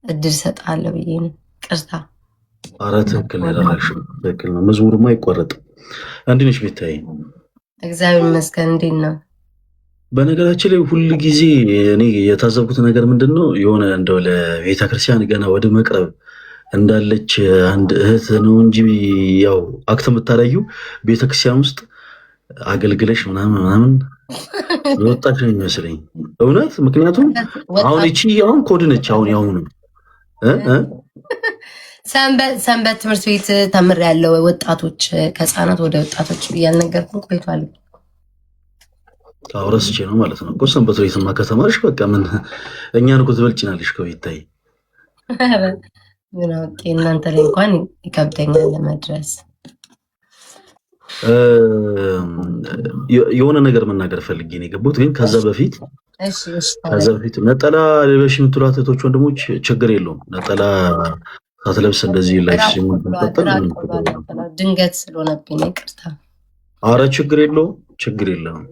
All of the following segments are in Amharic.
እድል ሰጣለሁ ብዬ ነው። ቅርታ። ኧረ ትክክል ነው ያደረግሽው፣ ትክክል ነው። መዝሙርማ አይቋረጥም። እንዴት ነሽ ቤታዬ? እግዚአብሔር ይመስገን። እንዴት ነው? በነገራችን ላይ ሁል ጊዜ እኔ የታዘብኩት ነገር ምንድን ነው የሆነ እንደው ለቤተክርስቲያን ገና ወደ መቅረብ እንዳለች አንድ እህት ነው እንጂ ያው አክት የምታደርጊው ቤተክርስቲያን ውስጥ አገልግለሽ ምናምን ወጣች ነው የሚመስለኝ እውነት። ምክንያቱም አሁን እቺ አሁን ኮድ ነች። አሁን ያሁኑ ሰንበት ትምህርት ቤት ተምሬያለሁ። ወጣቶች ከህፃናት ወደ ወጣቶች ያልነገርኩን ቆይቷል። ረስቼ ነው ማለት ነው እኮ ሰንበት ቤትማ ከተማርሽ በቃ ምን እኛን እኮ ትበልጭናለሽ እኮ ይታይ። ምን አውቄ እናንተ ላይ እንኳን ይከብደኛል ለመድረስ። የሆነ ነገር መናገር ፈልጌ ነው የገቡት፣ ግን ከዛ በፊት ነጠላ ልበሽ የምትሏት እህቶች ወንድሞች ችግር የለውም። ነጠላ ሳትለብስ እንደዚህ ላይ ድንገት ስለሆነብኝ ይቅርታ። አረ ችግር የለውም።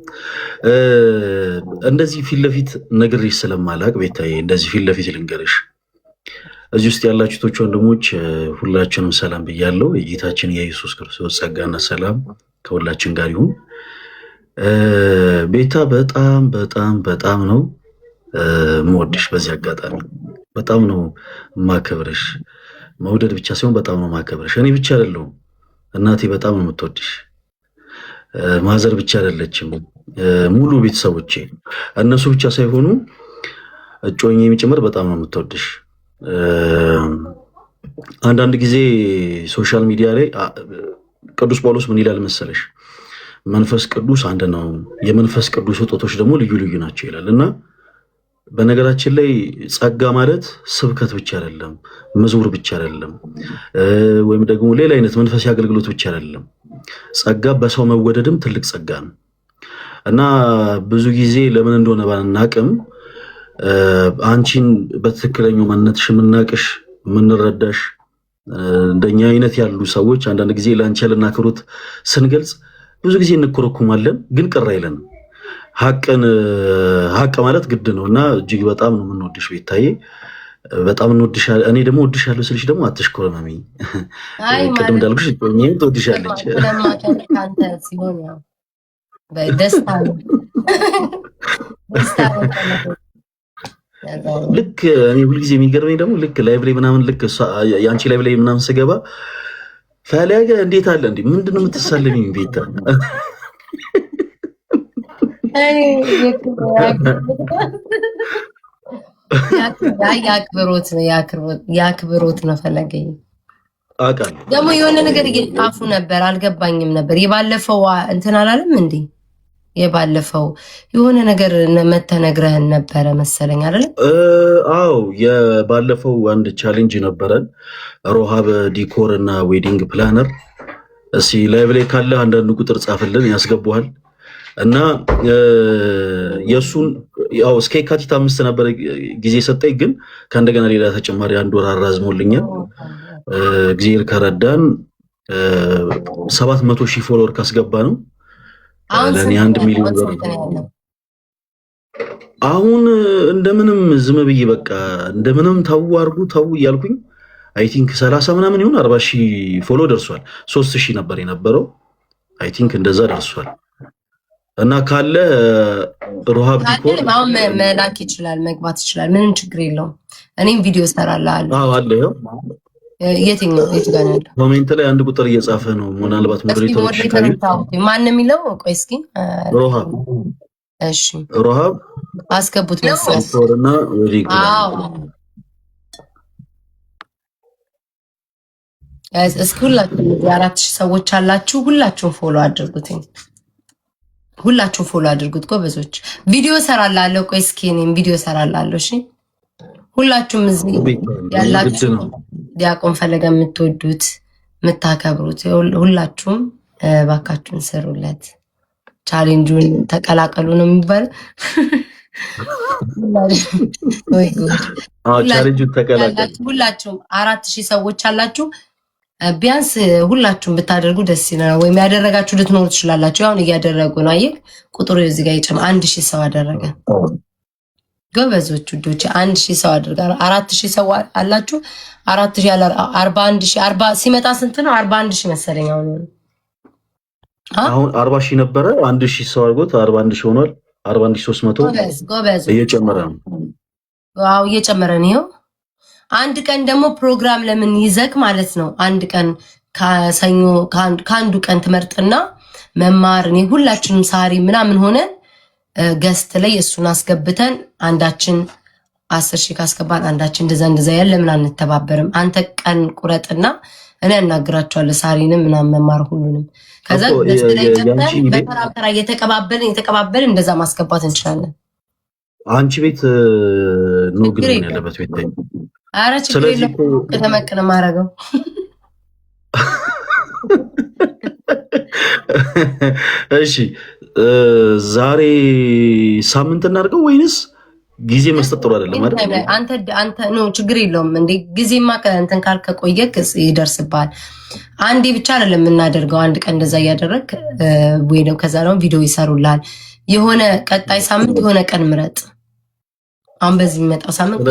እንደዚህ ፊት ለፊት ነግሬሽ ስለማላቅ ቤታዬ እንደዚህ ፊት ለፊት ልንገርሽ። እዚህ ውስጥ ያላችሁቶች ወንድሞች ሁላችንም ሰላም ብያለሁ። የጌታችን የኢየሱስ ክርስቶስ ጸጋና ሰላም ከሁላችን ጋር ይሁን። ቤታ በጣም ነው የምወድሽ። በዚህ አጋጣሚ በጣም ነው የማከብርሽ። መውደድ ብቻ ሳይሆን በጣም ነው የማከብርሽ። እኔ ብቻ አይደለሁም፣ እናቴ በጣም ነው የምትወድሽ። ማዘር ብቻ አይደለችም፣ ሙሉ ቤተሰቦቼ እነሱ ብቻ ሳይሆኑ እጮኜ የሚጨምር በጣም ነው የምትወድሽ። አንዳንድ ጊዜ ሶሻል ሚዲያ ላይ ቅዱስ ጳውሎስ ምን ይላል መሰለሽ? መንፈስ ቅዱስ አንድ ነው፣ የመንፈስ ቅዱስ ስጦቶች ደግሞ ልዩ ልዩ ናቸው ይላል። እና በነገራችን ላይ ጸጋ ማለት ስብከት ብቻ አይደለም፣ መዝሙር ብቻ አይደለም፣ ወይም ደግሞ ሌላ አይነት መንፈሳዊ አገልግሎት ብቻ አይደለም። ጸጋ በሰው መወደድም ትልቅ ጸጋ ነው። እና ብዙ ጊዜ ለምን እንደሆነ ባናቅም አንቺን በትክክለኛው ማንነትሽ የምናቅሽ የምንረዳሽ እንደኛ አይነት ያሉ ሰዎች አንዳንድ ጊዜ ለአንቺ ያለን አክብሮት ስንገልጽ ብዙ ጊዜ እንኮረኩማለን፣ ግን ቅር አይለንም። ሀቅ ማለት ግድ ነው እና እጅግ በጣም ነው የምንወድሽ ቤታዬ፣ በጣም እንወድሻለን። እኔ ደግሞ ወድሻለሁ ስልሽ ደግሞ አትሽኮረመሚ። ቅድም እንዳልኩሽ እኔም ትወድሻለች። ልክ እኔ ሁልጊዜ የሚገርመኝ ደግሞ ልክ ላይቭ ላይ ምናምን ልክ የአንቺ ላይቭ ላይ ምናምን ስገባ ፈለገ እንዴት አለ እንዴ ምንድን ነው የምትሳለሚኝ? ቤታ የአክብሮት ነው ፈለገኝ። ደግሞ የሆነ ነገር እየጣፉ ነበር፣ አልገባኝም ነበር። የባለፈው እንትን አላለም እንዴ? የባለፈው የሆነ ነገር መተነግረህን ነበረ መሰለኝ አይደል? አዎ የባለፈው አንድ ቻሌንጅ ነበረን፣ ሮሃብ ዲኮር እና ዌዲንግ ፕላነር። እስኪ ላይቭ ላይ ካለ አንዳንድ ቁጥር ጻፍልን ያስገቡሃል። እና የእሱን ያው እስከ የካቲት 5 ነበረ ጊዜ ሰጠኝ፣ ግን ከእንደገና ሌላ ተጨማሪ 1 ወር አራዝሞልኛል። እግዚአብሔር ከረዳን 700,000 ፎሎወር ካስገባ ነው ለኔ 1 ሚሊዮን ብር። አሁን እንደምንም ዝም ብዬ በቃ እንደምንም ተው እያልኩኝ አይ ቲንክ 30 ምናምን ይሁን 40,000 ፎሎ ደርሷል። 3,000 ነበር የነበረው፣ አይ ቲንክ እንደዛ ደርሷል። እና ካለ ሮሃብ ዲኮር አሁን መላክ ይችላል፣ መግባት ይችላል፣ ምንም ችግር የለውም። እኔም ቪዲዮ እሰራለሁ። አዎ አለ። የትኛው የት ጋር ነው? ኮሜንት ላይ 1 ቁጥር እየጻፈ ነው። ምናልባት ሞዴሬተሮች ማን ነው የሚለው? ቆይ እስኪ ሮሃብ። እሺ ሮሃብ አስገቡት መሰለኝ። ፎርና ወዲህ እስኪ ሁላችሁም 4,000 ሰዎች አላችሁ፣ ሁላችሁም ፎሎ አድርጉትኝ። ሁላችሁም ፎሎ አድርጉት ጎበዞች። ቪዲዮ እሰራላለሁ። ቆይ እስኪ እኔም ቪዲዮ እሰራላለሁ። እሺ ሁላችሁም እዚህ ያላችሁ ዲያቆን ፈለገ የምትወዱት የምታከብሩት ሁላችሁም እባካችሁን ስሩለት። ቻሌንጁን ተቀላቀሉ ነው የሚባለው። ቻሌንጁን ተቀላቀሉ። ሁላችሁም 4,000 ሰዎች አላችሁ። ቢያንስ ሁላችሁም ብታደርጉ ደስ ይላል። ወይም ያደረጋችሁ ልትኖሩ ትችላላችሁ። አሁን እያደረጉ ነው። አየህ ቁጥሩ እዚህ ጋር ይጨምራል። 1,000 ሰው አደረገ። ጎበዞች ውዶች 1000 ሰው አድርጋለሁ 4000 ሰው አላችሁ 4000 ያለ 41000 40 ሲመጣ ስንት ነው 41000 መሰለኝ አሁን 40000 ነበረ 1000 ሰው አድርጎት 41000 ሆኗል 41300 ጎበዝ እየጨመረ ነው ዋው እየጨመረ ነው አንድ ቀን ደግሞ ፕሮግራም ለምን ይዘክ ማለት ነው አንድ ቀን ከሰኞ ከአንዱ ቀን ትመርጥና መማር እኔ ሁላችንም ሳሪ ምናምን ሆነን ገስት ላይ እሱን አስገብተን አንዳችን 10,000 ካስገባን አንዳችን እንደዛ ያለ ለምን አንተባበርም አንተ ቀን ቁረጥና እኔ አናግራቸዋለሁ ሳሪንም ምናምን መማር ሁሉንም ከዛ ገስት ላይ ገብተን በተራራ የተቀባበልን እንደዛ ማስገባት እንችላለን አንቺ ቤት ነው ግን ያለበት ቤት ላይ አረ ችግር የለም ከተመቀነ ማረገው እሺ ዛሬ ሳምንት እናድርገው ወይንስ ጊዜ መስጠት ጥሩ አይደለም አይደል አንተ ነው ችግር የለውም እንዴ ጊዜማ እንትን ካልከ ቆየክ ይደርስባል አንዴ ብቻ አይደለም እናደርገው አንድ ቀን እንደዛ ያደረክ ወይ ነው ከዛ ነው ቪዲዮ ይሰሩላል የሆነ ቀጣይ ሳምንት የሆነ ቀን ምረጥ አሁን በዚህ የሚመጣው ሳምንት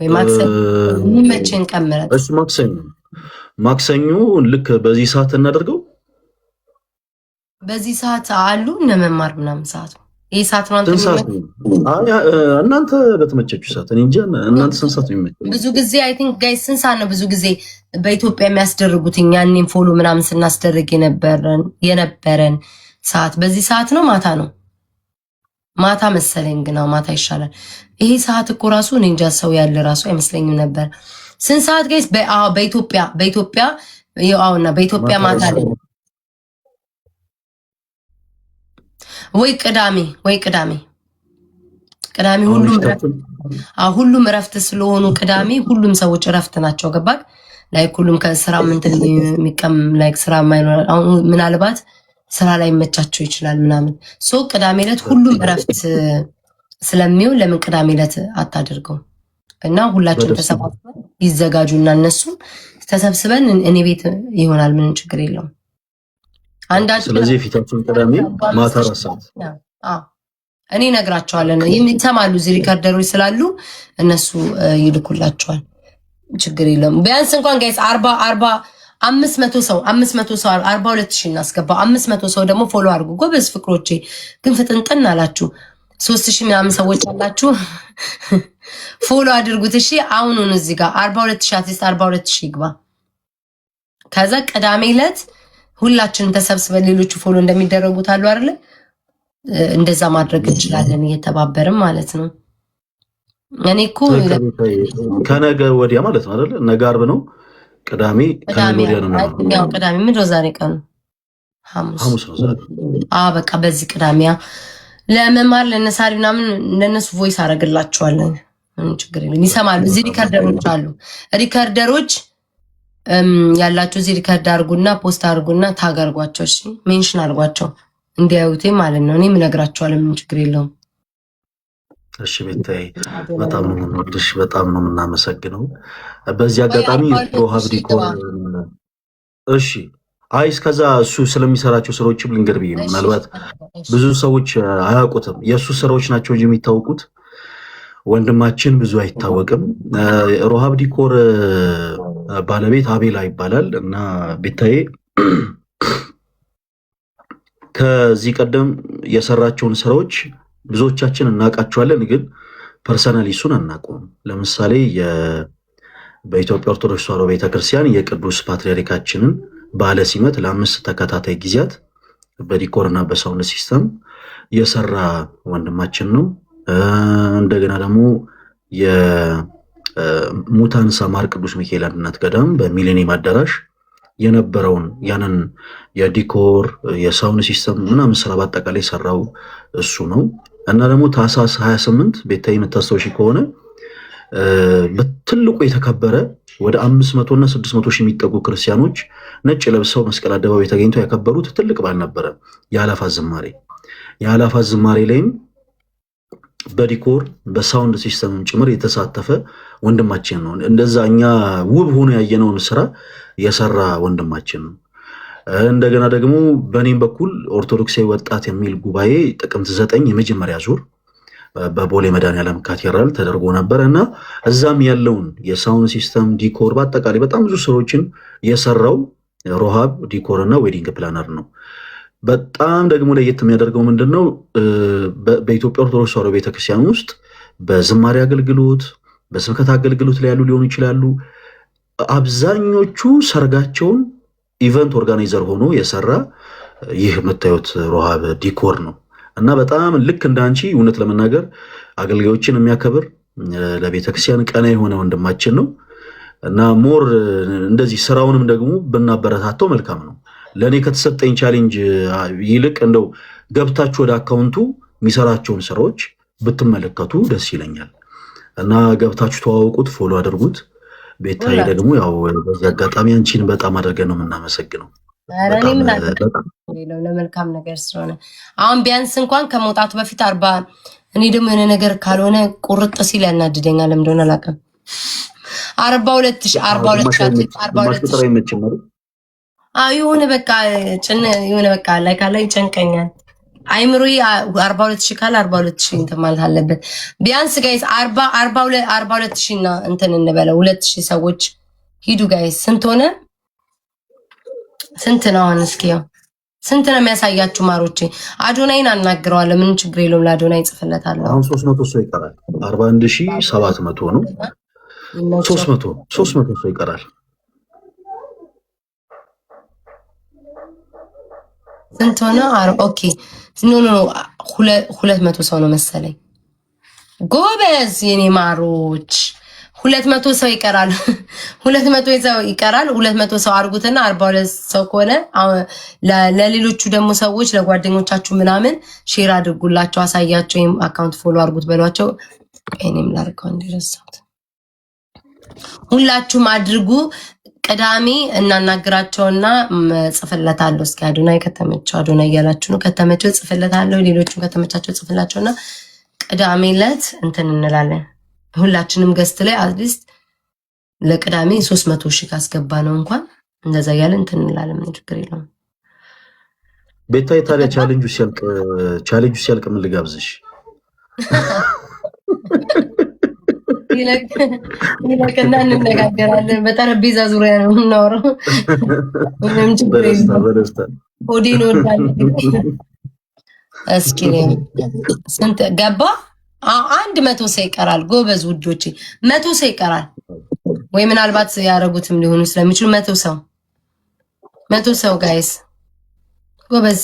ወይ ማክሰኞ የሚመችን ቀን ምረጥ እሱ ማክሰኞ ልክ በዚህ ሰዓት እናደርገው በዚህ ሰዓት አሉ እነመማር ምናምን ሰዓት ይሄ ሰዓት ነው እናንተ በተመቸችሁ ሰዓት እኔ እንጃ እናንተ ስንት ሰዓት ነው የሚመቸው ብዙ ጊዜ አይ ቲንክ ጋይስ ስንት ሰዓት ነው ብዙ ጊዜ በኢትዮጵያ የሚያስደርጉት ያኔን ፎሎ ምናምን ስናስደርግ የነበረን ሰዓት በዚህ ሰዓት ነው ማታ መሰለኝ ግን ማታ ይሻላል ይሄ ሰዓት እኮ ራሱ እኔ እንጃ ሰው ያለ ራሱ አይመስለኝም ነበር ስንት ሰዓት ጋይስ በኢትዮጵያ ያውና በኢትዮጵያ ማታ ላይ ወይ ቅዳሜ ሁሉም እረፍት ስለሆኑ ቅዳሜ ሁሉም ሰዎች እረፍት ናቸው ገባክ ላይክ ሁሉም ከስራ ምንትን የሚቀም ላይክ ስራ ማይኖር አሁን ምናልባት ስራ ላይ መቻቸው ይችላል ምናምን ሶ ቅዳሜ ዕለት ሁሉም እረፍት ስለሚው ለምን ቅዳሜ ዕለት አታደርገው እና ሁላችን ተሰባስበን ይዘጋጁና እነሱ ተሰብስበን እኔ ቤት ይሆናል ምንም ችግር የለውም ስለዚህ ፊታችን ቅዳሜ ማታ 4 ሰዓት እኔ ነግራቸዋለሁ ይሰማሉ እዚህ ሪከርደሮች ስላሉ እነሱ ይልኩላቸዋል ችግር የለም ቢያንስ እንኳን ጋይስ 500 ሰው 42000 እናስገባ 500 ሰው ደግሞ ፎሎ አድርጉ ጎበዝ ፍቅሮቼ ግን ፍጥንጥን አላችሁ 3000 ምናምን ሰዎች አላችሁ ፎሎ አድርጉት እሺ አሁኑን እዚህ ጋር 42000 አትሊስት 42000 ይግባ ከዛ ቅዳሜ ዕለት ሁላችንም ተሰብስበን ሌሎቹ ፎሎ እንደሚደረጉት አሉ አይደል እንደዛ ማድረግ እንችላለን እየተባበርን ማለት ነው እኔ እኮ ከነገ ወዲያ ማለት ነው አይደል ነገ ዓርብ ነው ቅዳሜ ወዲያ ነው ያው ቅዳሜ ምን ዛሬ ቀን ሐሙስ ነው ዛሬ በቃ በዚህ ቅዳሜያ ለመማር ለነሳሪ ምናምን ለነሱ ቮይስ አረግላቸዋለን ችግር የለም ይሰማሉ እዚህ ሪከርደሮች ያላችሁ እዚህ ሪከርድ አድርጉና ፖስት አድርጉና ታግ አድርጓቸው እሺ ሜንሽን አድርጓቸው እንዲያዩት ማለት ነው እኔም እነግራቸዋለሁ ምን ችግር የለውም እሺ ቤታይ በጣም ነው የምንወድሽ በጣም ነው የምናመሰግነው በዚህ አጋጣሚ ሮሃብ ዲኮር እሺ እስከዛ እሱ ስለሚሰራቸው ስራዎች ልንገር ብዬ ነው ምናልባት ብዙ ሰዎች አያውቁትም የእሱ ስራዎች ናቸው እንጂ የሚታወቁት ወንድማችን ብዙ አይታወቅም ሮሃብ ዲኮር ባለቤት አቤላ ይባላል እና ቤታዬ ከዚህ ቀደም የሰራቸውን ስራዎች ብዙዎቻችን እናውቃቸዋለን ግን ፐርሰናሊ እሱን አናውቀውም ለምሳሌ በኢትዮጵያ ኦርቶዶክስ ተዋሕዶ ቤተክርስቲያን የቅዱስ ፓትርያርካችንን ባለ ሲመት ለ5 ተከታታይ ጊዜያት በዲኮርና በሳውንድ ሲስተም የሰራ ወንድማችን ነው እንደገና ደግሞ የሙታን ሰማር ቅዱስ ሚካኤል አንድነት ገዳም በሚሊኒየም አዳራሽ የነበረውን ያንን የዲኮር የሳውንድ ሲስተም ምናምን ስራ በአጠቃላይ ሰራው እሱ ነው እና ደግሞ ታህሳስ 28 ቤታዬ የምታስታውሺ ከሆነ በትልቁ የተከበረ ወደ 500 እና 600 ሺህ የሚጠጉ ክርስቲያኖች ነጭ ለብሰው መስቀል አደባባይ ተገኝተው ያከበሩት ትልቅ በዓል ነበረ የአላፋት ዝማሬ ላይም በዲኮር በሳውንድ ሲስተም ጭምር የተሳተፈ ወንድማችን ነው እንደዛ እኛ ውብ ሆኖ ያየነውን ስራ የሰራ ወንድማችን ነው እንደገና ደግሞ በኔም በኩል ኦርቶዶክሳዊ ወጣት የሚል ጉባኤ ጥቅምት 9 የመጀመሪያ ዙር በቦሌ መድኃኒዓለም ካቴድራል ተደርጎ ነበር እና እዛም ያለውን የሳውንድ ሲስተም ዲኮር በአጠቃላይ በጣም ብዙ ስራዎችን የሰራው ሮሃብ ዲኮር እና ዌዲንግ ፕላነር ነው። በጣም ደግሞ ለየት የሚያደርገው ምንድነው በኢትዮጵያ ኦርቶዶክስ ተዋሕዶ ቤተክርስቲያን ውስጥ በዝማሬ አገልግሎት በስብከት አገልግሎት ላይ ያሉ ሊሆኑ ይችላሉ። አብዛኞቹ ሰርጋቸውን ኢቨንት ኦርጋናይዘር ሆኖ የሰራ ይህ የምታዩት ሮሃብ ዲኮር ነው እና በጣም ልክ እንዳንቺ እውነት ለመናገር አገልጋዮችን የሚያከብር ለቤተክርስቲያን ቀና የሆነ ወንድማችን ነው እና ሞር እንደዚህ ስራውንም ደግሞ ብናበረታተው መልካም ነው። ለኔ ከተሰጠኝ ቻሌንጅ ይልቅ እንደው ገብታችሁ ወደ አካውንቱ የሚሰራቸውን ስራዎች ብትመለከቱ ደስ ይለኛል እና ገብታችሁ ተዋወቁት፣ ፎሎ አድርጉት። ቤታይ ደግሞ ያው በዚህ አጋጣሚ አንቺን በጣም አድርገን ነው የምናመሰግነው። ለመልካም ነገር ስለሆነ አሁን ቢያንስ እንኳን ከመውጣቱ በፊት 40 እኔ ደግሞ የሆነ ነገር ካልሆነ ቁርጥ ሲል ያናድደኛል። እንደሆነ አላውቅም። 42 የሆነ በቃ የሆነ በቃ ላይ ካላይ ጨንቀኛል። አይምሮ 42,000 ካለ 42,000 እንትን ማለት አለበት ቢያንስ ጋይስ 42,000 እና እንትን እንበለው 2,000 ሰዎች ሂዱ ጋይስ። ስንት ሆነ? ስንት ነው አሁን? እስኪ ያው ስንት ነው የሚያሳያችሁ ማሮቼ? አዶናይን አናግረዋለሁ። ምንም ችግር የለውም። ለአዶናይ ጽፍለታለሁ። አሁን 300 ሰው ይቀራል። 41,700 ነው። 300 ሰው ይቀራል። ስንት ሆነ? ኦኬ ኖ 200 ሰው ነው መሰለኝ። ጎበዝ የኔ ማሮች 200 ሰው ይቀራል። 200 ሰው ይቀራል። 200 ሰው አርጉትና 42 ሰው ከሆነ ለሌሎቹ ደግሞ ሰዎች ለጓደኞቻችሁ ምናምን ሼር አድርጉላቸው፣ አሳያቸው። ወይም አካውንት ፎሎ አርጉት በሏቸው። እኔም ላርቀው እንዲረሳት ሁላችሁም አድርጉ። ቅዳሜ እናናግራቸውና ጽፍለታለሁ። እስኪ አዶናይ ከተመቸው አዶናይ እያላችሁ ነው። ከተመቸው ጽፍለታለሁ። ሌሎቹም ከተመቻቸው ጽፍላቸውና ቅዳሜ ዕለት እንትን እንላለን። ሁላችንም ገስት ላይ አትሊስት ለቅዳሜ 300,000 ካስገባ ነው እንኳን እንደዛ እያለ እንትን እንላለን። ምን ችግር የለውም። ቤታይ ታዲያ ቻሌንጁ ሲያልቅ ምን ልጋብዝሽ? ይለቅና እንነጋገራለን። በጠረጴዛ ዙሪያ ነው የምናወራው። ምንም ችግር የለውም። ሆዴን ወዳለ እስኪ ስንት ገባ? 100 ሰው ይቀራል። ጎበዝ ውዶቼ 100 ሰው ይቀራል። ወይ ምናልባት ያደረጉትም ሊሆኑ ስለሚችሉ 100 ሰው ጋይስ ጎበዝ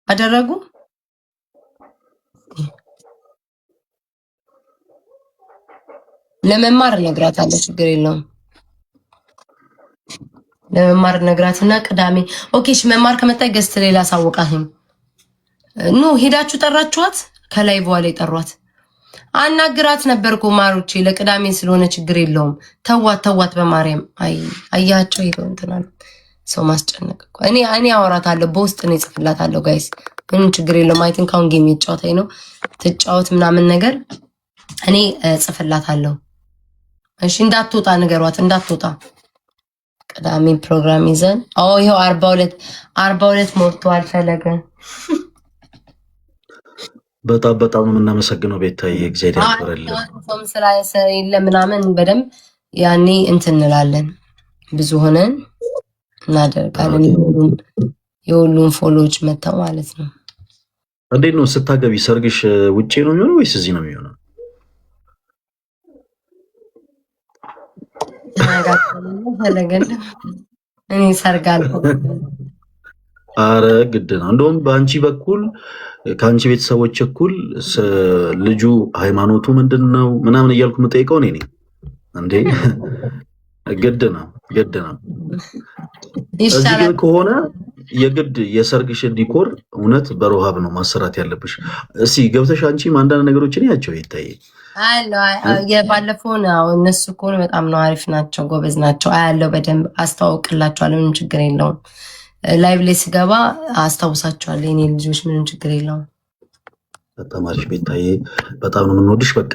አደረጉ። ለመማር ነግራታለሁ። ችግር የለውም። ለመማር ነግራትና ቅዳሜ ኦኬ። እሺ መማር ከመጣ ገስት ሌላ አሳውቃለሁ። ኖ ሄዳችሁ ጠራችኋት? ከላይ በኋላ የጠሯት አናግራት ነበርኩ ማሮቼ። ለቅዳሜ ስለሆነ ችግር የለውም። ተዋት በማርያም አያቸው ይለው እንትናል ሰው ማስጨነቅ እኮ እኔ አወራታለሁ። በውስጥ ነው ጽፍላታለሁ ጋይስ። ምንም ችግር የለውም። አይ ቲንክ አሁን ጌም እየተጫወተኝ ነው። ትጫወት ምናምን ነገር እኔ ጽፍላታለሁ። እሺ እንዳትወጣ ንገሯት፣ እንዳትወጣ። ቅዳሜ ፕሮግራም ይዘን ይኸው 42 ሞልቷል። ፈለገ በጣም የምናመሰግነው ቤታዬ፣ እግዚአብሔር ያክብርልን። ጾም ስራ የለ ምናምን በደንብ ያኔ እንትን እንላለን። ብዙ ሆነን እናደርጋለን። የሁሉም ፎሎዎች መተው ማለት ነው። እንዴት ነው ስታገቢ? ሰርግሽ ውጪ ነው የሚሆነው ወይስ እዚህ ነው የሚሆነው? እኔ ሰርጋለሁ። አረ ግድ ነው። እንደውም በአንቺ በኩል ከአንቺ ቤተሰቦች እኩል ልጁ ሃይማኖቱ ምንድን ነው ምናምን እያልኩ የምጠይቀው እኔ ነኝ እንዴ። ግድ ነው። እዚህ ግን ከሆነ የግድ የሰርግሽን ዲኮር እውነት በሮሃብ ነው ማሰራት ያለብሽ። እስኪ ገብተሽ አንቺም አንዳንድ ነገሮችን ያቸው ይታይ የባለፈውን እነሱ ከሆነ በጣም ነው አሪፍ ናቸው፣ ጎበዝ ናቸው። አያለው በደንብ አስተዋውቅላቸዋለሁ። ምንም ችግር የለውም። ላይቭ ላይ ስገባ አስታውሳቸዋለሁ። የኔ ልጆች ምንም ችግር የለውም። በጣም አሪፍ ቤታዬ፣ በጣም ነው የምንወድሽ። በቃ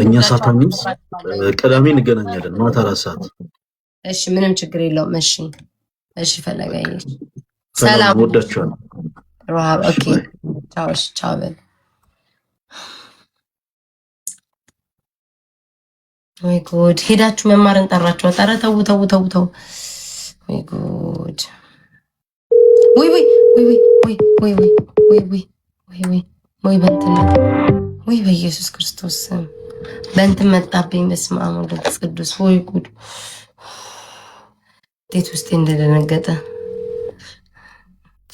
እኛ ሳታኒስ ቅዳሜ እንገናኛለን ማታ 4 ሰዓት። እሺ ምንም ችግር የለውም። እሺ ፈለገኝ። ሰላም ወዳችኋለሁ። ሮሃብ ኦኬ። ቻው በል ወይ ጉድ! ሄዳችሁ መማርን ጠራችሁ። ኧረ ተው ተው ተው ተው። ወይ ጉድ! ወይ ወይ ወይ ወይ ወይ ወይ ወይ ወይ ወይ ወይ ወይ በእንትን ወይ በኢየሱስ ክርስቶስ በእንትን መጣብኝ። በስመ አብ ወወልድ ወመንፈስ ቅዱስ። ወይ ጉድ! እንዴት ውስጤ እንደደነገጠ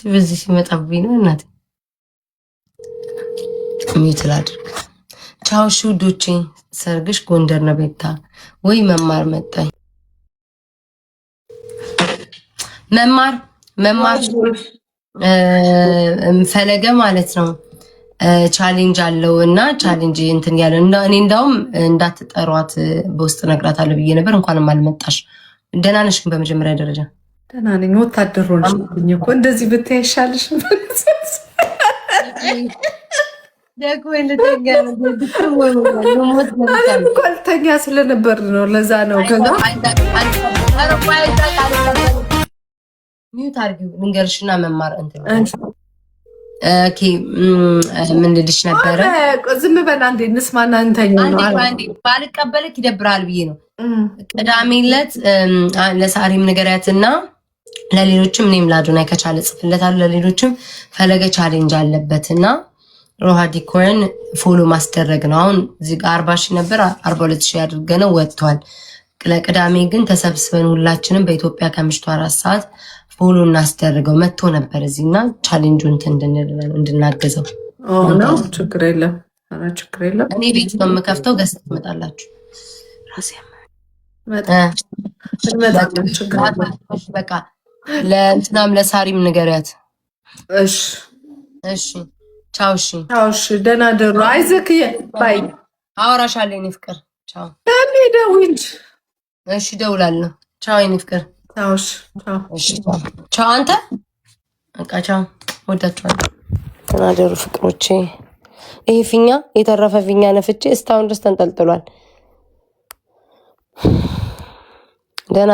በዚህ ሲመጣብኝ ነው። እናቴ ሚውት ላድርግ። ቻው እሺ ውዶቼ። ሰርግሽ ጎንደር ነው ቤታ? ወይ መማር መጣኝ። መማር ፈለገ ማለት ነው። ቻሌንጅ አለው እና ቻሌንጅ እንትን ያለ እኔ እንዳውም እንዳትጠሯት በውስጥ እነግራታለሁ ብዬ ነበር። እንኳንም አልመጣሽ። ደህና ነሽ? ግን በመጀመሪያ ደረጃ ደህና ነኝ። ወታደር ሆንሽብኝ እኮ እንደዚህ ብታይ አይሻልሽም? ልተኛ ስለነበር ነው። ለዛ ነው። ከዛ ሚዩት አድርጊው ልንገርሽና መማር እንትን ምን ልልሽ ነበረ? ዝም በል አንዴ እንስማና እንተኛ ነው። ባልቀበልክ ይደብራል ብዬ ነው። ቅዳሜ ዕለት ለሳሪም ንገሪያትና ለሌሎችም እኔም ላዱናይ ከቻለ ጽፍለታለሁ። ለሌሎችም ፈለገ ቻሌንጅ አለበትና ሮሃ ዲኮርን ፎሎ ማስደረግ ነው። አሁን እዚህ ጋር 40 ሺህ ነበር 42 ሺህ አድርገነው ወጥቷል። ለቅዳሜ ግን ተሰብስበን ሁላችንም በኢትዮጵያ ከምሽቱ 4 ሰዓት ፎሎ እናስደርገው። መጥቶ ነበር እዚህና ቻሌንጁን እንድናገዘው። ነው። ችግር የለም ችግር የለም። እኔ ቤት ነው የምከፍተው። ገስት ትመጣላችሁ። በቃ ለእንትናም ለሳሪም ንገሪያት። እሺ እሺ። ቻው። እሺ ቻው። እሺ ደህና ደሩ። አይዘክዬ ባይ። አወራሻለሁ የኔ ፍቅር። ቻው። ደውይልኝ። እሺ እደውላለሁ። ቻው የኔ ፍቅር። ቻው። እሺ ቻው። አንተ በቃ ቻው። ወዳችኋለሁ። ደህና ደሩ ፍቅሮቼ። ይሄ ፊኛ የተረፈ ፊኛ ነፍቼ እስካሁን ድረስ ተንጠልጥሏል። ደህና